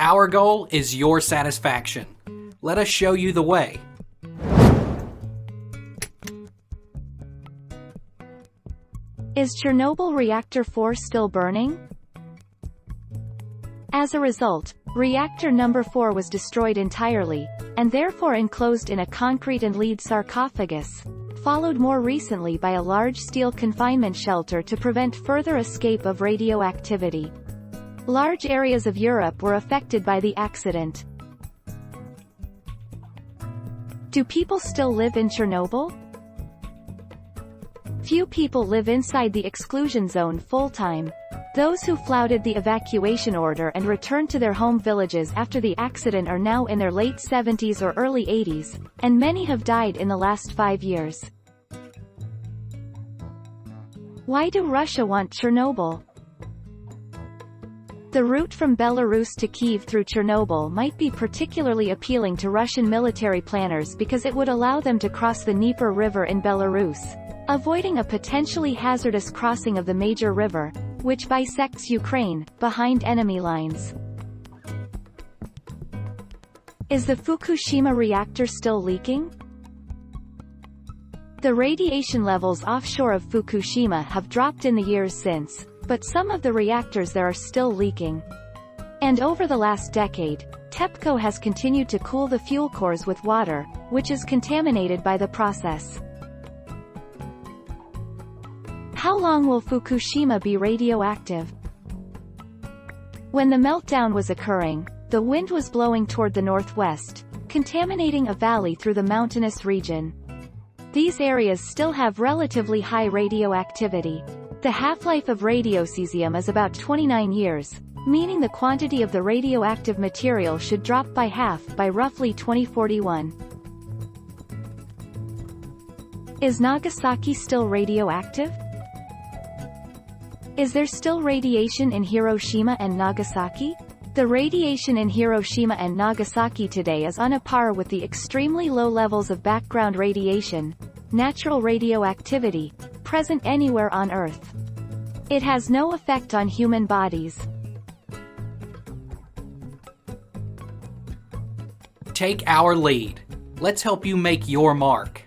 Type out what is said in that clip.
Our goal is your satisfaction. Let us show you the way. Is Chernobyl Reactor 4 still burning? As a result, Reactor number 4 was destroyed entirely, and therefore enclosed in a concrete and lead sarcophagus, followed more recently by a large steel confinement shelter to prevent further escape of radioactivity. Large areas of Europe were affected by the accident. Do people still live in Chernobyl? Few people live inside the exclusion zone full-time. Those who flouted the evacuation order and returned to their home villages after the accident are now in their late 70s or early 80s, and many have died in the last 5 years. Why do Russia want Chernobyl? The route from Belarus to Kyiv through Chernobyl might be particularly appealing to Russian military planners because it would allow them to cross the Dnieper River in Belarus, avoiding a potentially hazardous crossing of the major river, which bisects Ukraine, behind enemy lines. Is the Fukushima reactor still leaking? The radiation levels offshore of Fukushima have dropped in the years since, but some of the reactors there are still leaking. And over the last decade, TEPCO has continued to cool the fuel cores with water, which is contaminated by the process. How long will Fukushima be radioactive? When the meltdown was occurring, the wind was blowing toward the northwest, contaminating a valley through the mountainous region. These areas still have relatively high radioactivity. The half-life of radiocesium is about 29 years, meaning the quantity of the radioactive material should drop by half by roughly 2041. Is Nagasaki still radioactive? Is there still radiation in Hiroshima and Nagasaki? The radiation in Hiroshima and Nagasaki today is on a par with the extremely low levels of background radiation, natural radioactivity, present anywhere on Earth. It has no effect on human bodies. Take our lead. Let's help you make your mark.